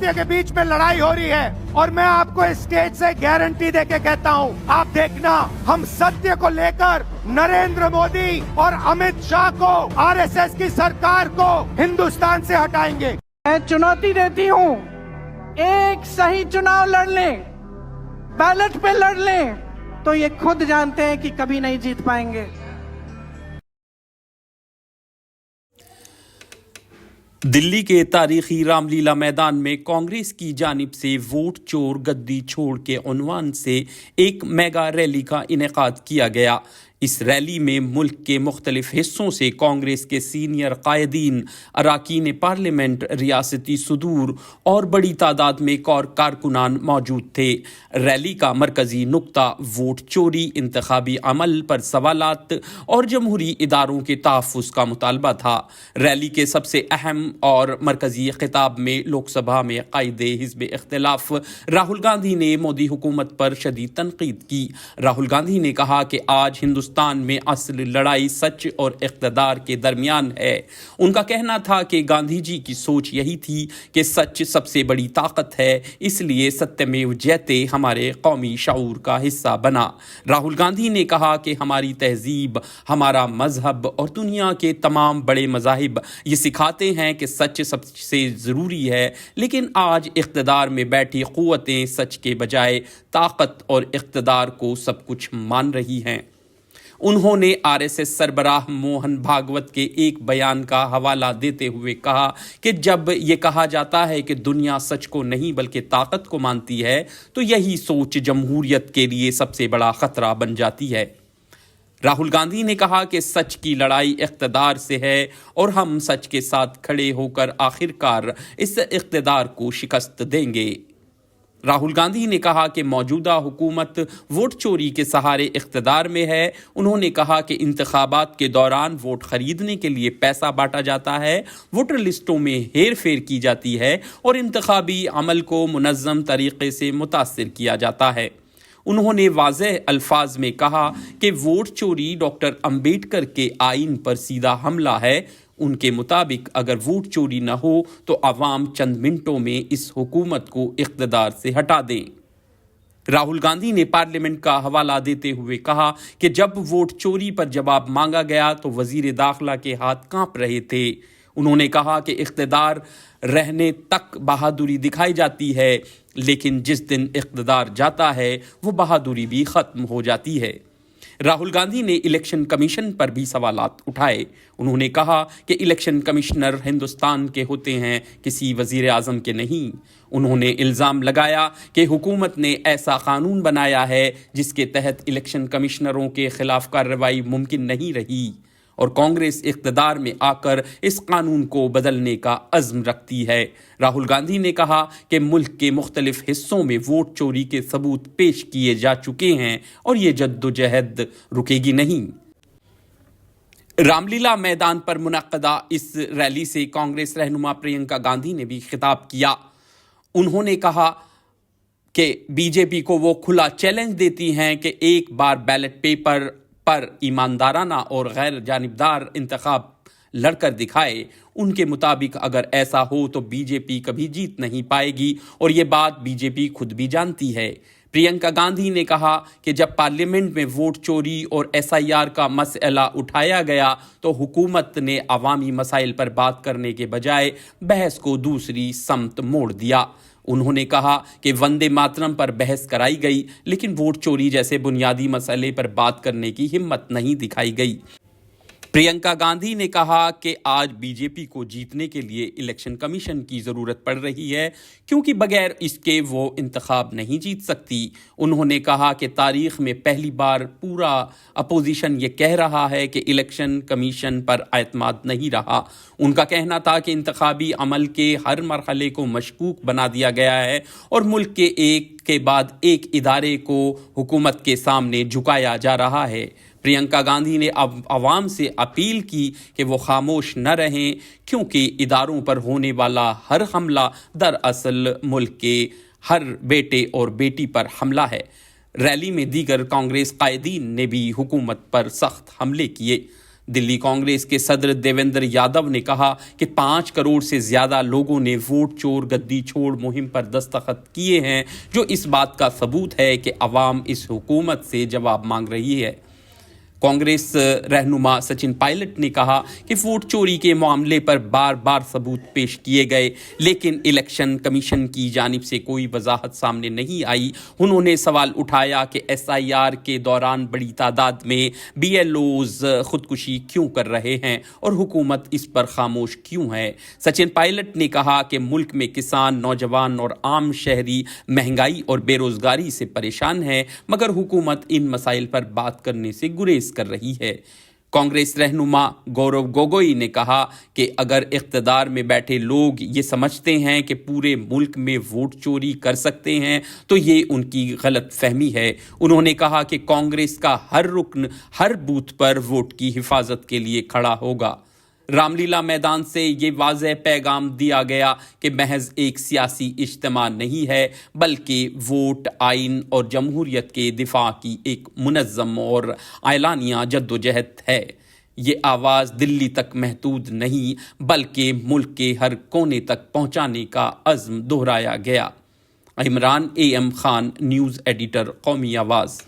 सत्य के बीच में लड़ाई हो रही है और मैं आपको इस स्टेज से गारंटी देके कहता हूं, आप देखना हम सत्य को लेकर नरेंद्र मोदी और अमित शाह को, आरएसएस की सरकार को हिंदुस्तान से हटाएंगे। मैं चुनौती देती हूं, एक सही चुनाव लड़ लें, बैलेट पे लड़ लें, तो ये खुद जानते हैं कि कभी नहीं जीत पाएंगे। दिल्ली के तारीखी रामलीला मैदान में कांग्रेस की जानिब से वोट चोर गद्दी छोड़ के उन्वान से एक मेगा रैली का इनेकाद किया गया। इस रैली में मुल्क के मुख्तलिफ हिस्सों से कांग्रेस के सीनियर कायदीन, अराकीन पार्लियामेंट, रियासती सदूर और बड़ी तादाद में कारकुनान मौजूद थे। रैली का मरकजी नुक्ता वोट चोरी, इंतखाबी अमल पर सवालात और जमहूरी इदारों के तहफ़्फ़ुज़ का मुतालबा था। रैली के सबसे अहम और मरकजी खिताब में लोकसभा में कायदे हिज़्ब इख्तिलाफ राहुल गांधी ने मोदी हुकूमत पर शदीद तनकीद की। राहुल गांधी ने कहा कि आज हिंदुस्तान में असल लड़ाई सच और इक़्तिदार के दरमियान है। उनका कहना था कि गांधी जी की सोच यही थी कि सच सबसे बड़ी ताकत है, इसलिए सत्यमेव जयते हमारे कौमी शऊर का हिस्सा बना। राहुल गांधी ने कहा कि हमारी तहजीब, हमारा मजहब और दुनिया के तमाम बड़े मज़ाहिब ये सिखाते हैं कि सच सबसे ज़रूरी है, लेकिन आज इक़्तिदार में बैठी क़ुव्वतें सच के बजाय ताकत और इक़्तिदार को सब कुछ मान रही हैं। उन्होंने आरएसएस सरबराह मोहन भागवत के एक बयान का हवाला देते हुए कहा कि जब ये कहा जाता है कि दुनिया सच को नहीं बल्कि ताकत को मानती है, तो यही सोच जमहूरियत के लिए सबसे बड़ा खतरा बन जाती है। राहुल गांधी ने कहा कि सच की लड़ाई इक़्तिदार से है और हम सच के साथ खड़े होकर आखिरकार इस इक़्तिदार को शिकस्त देंगे। राहुल गांधी ने कहा कि मौजूदा हुकूमत वोट चोरी के सहारे इक़्तिदार में है। उन्होंने कहा कि इंतखाबात के दौरान वोट खरीदने के लिए पैसा बांटा जाता है, वोटर लिस्टों में हेर फेर की जाती है और इंतखाबी अमल को मुनज़्ज़म तरीक़े से मुतासिर किया जाता है। उन्होंने वाज़ेह अल्फाज में कहा कि वोट चोरी डॉक्टर अंबेडकर के आइन पर सीधा हमला है। उनके मुताबिक अगर वोट चोरी न हो तो अवाम चंद मिनटों में इस हुकूमत को इक़्तिदार से हटा दें। राहुल गांधी ने पार्लियामेंट का हवाला देते हुए कहा कि जब वोट चोरी पर जवाब मांगा गया तो वज़ीर दाखिला के हाथ कांप रहे थे। उन्होंने कहा कि इक़्तिदार रहने तक बहादुरी दिखाई जाती है, लेकिन जिस दिन इक़्तिदार जाता है वो बहादुरी भी ख़त्म हो जाती है। राहुल गांधी ने इलेक्शन कमीशन पर भी सवालात उठाए। उन्होंने कहा कि इलेक्शन कमिश्नर हिंदुस्तान के होते हैं, किसी वज़ीर आज़म के नहीं। उन्होंने इल्ज़ाम लगाया कि हुकूमत ने ऐसा कानून बनाया है जिसके तहत इलेक्शन कमिश्नरों के खिलाफ कार्रवाई मुमकिन नहीं रही और कांग्रेस इक़्तिदार में आकर इस कानून को बदलने का अज़्म रखती है। राहुल गांधी ने कहा कि मुल्क के मुख्तलिफ हिस्सों में वोट चोरी के सबूत पेश किए जा चुके हैं और ये जद्दोजहद रुकेगी नहीं। रामलीला मैदान पर मुनक्कदा इस रैली से कांग्रेस रहनुमा प्रियंका गांधी ने भी खिताब किया। उन्होंने कहा कि बीजेपी को वो खुला चैलेंज देती हैं कि एक बार बैलेट पेपर पर ईमानदाराना और गैर जानिबदार इंतखाब लड़कर दिखाए। उनके मुताबिक अगर ऐसा हो तो बीजेपी कभी जीत नहीं पाएगी और ये बात बीजेपी खुद भी जानती है। प्रियंका गांधी ने कहा कि जब पार्लियामेंट में वोट चोरी और एसआईआर का मसला उठाया गया तो हुकूमत ने अवामी मसाइल पर बात करने के बजाय बहस को दूसरी समत मोड़ दिया। उन्होंने कहा कि वंदे मातरम पर बहस कराई गई, लेकिन वोट चोरी जैसे बुनियादी मसले पर बात करने की हिम्मत नहीं दिखाई गई। प्रियंका गांधी ने कहा कि आज बीजेपी को जीतने के लिए इलेक्शन कमीशन की ज़रूरत पड़ रही है, क्योंकि बगैर इसके वो इंतखाब नहीं जीत सकती। उन्होंने कहा कि तारीख़ में पहली बार पूरा अपोजिशन ये कह रहा है कि इलेक्शन कमीशन पर एतमाद नहीं रहा। उनका कहना था कि इंतखाबी अमल के हर मरहले को मशकूक बना दिया गया है और मुल्क के एक के बाद एक इदारे को हुकूमत के सामने झुकाया जा रहा है। प्रियंका गांधी ने अब आवाम से अपील की कि वो खामोश न रहें, क्योंकि इदारों पर होने वाला हर हमला दरअसल मुल्क के हर बेटे और बेटी पर हमला है। रैली में दीगर कांग्रेस कायदीन ने भी हुकूमत पर सख्त हमले किए। दिल्ली कांग्रेस के सदर देवेंद्र यादव ने कहा कि 5 करोड़ से ज्यादा लोगों ने वोट चोर गद्दी छोड़ मुहिम पर दस्तखत किए हैं, जो इस बात का सबूत है कि अवाम इस हुकूमत से जवाब मांग रही है। कांग्रेस रहनुमा सचिन पायलट ने कहा कि वोट चोरी के मामले पर बार बार सबूत पेश किए गए, लेकिन इलेक्शन कमीशन की जानिब से कोई वजाहत सामने नहीं आई। उन्होंने सवाल उठाया कि SIR के दौरान बड़ी तादाद में BLOs खुदकुशी क्यों कर रहे हैं और हुकूमत इस पर खामोश क्यों है। सचिन पायलट ने कहा कि मुल्क में किसान, नौजवान और आम शहरी महंगाई और बेरोजगारी से परेशान हैं, मगर हुकूमत इन मसाइल पर बात करने से गुरेज कर रही है। कांग्रेस रहनुमा गौरव गोगोई ने कहा कि अगर इख्तिदार में बैठे लोग ये समझते हैं कि पूरे मुल्क में वोट चोरी कर सकते हैं तो ये उनकी गलत फहमी है। उन्होंने कहा कि कांग्रेस का हर रुकन हर बूथ पर वोट की हिफाजत के लिए खड़ा होगा। रामलीला मैदान से ये वाज़ेह पैगाम दिया गया कि महज एक सियासी इज्तिमा नहीं है, बल्कि वोट, आइन और जमहूरियत के दिफा की एक मुनज़्ज़म और आयलानिया जद्दोजहद है। ये आवाज़ दिल्ली तक महदूद नहीं, बल्कि मुल्क के हर कोने तक पहुंचाने का अज़्म दोहराया गया। Imran AM Khan, news editor, कौमी आवाज़।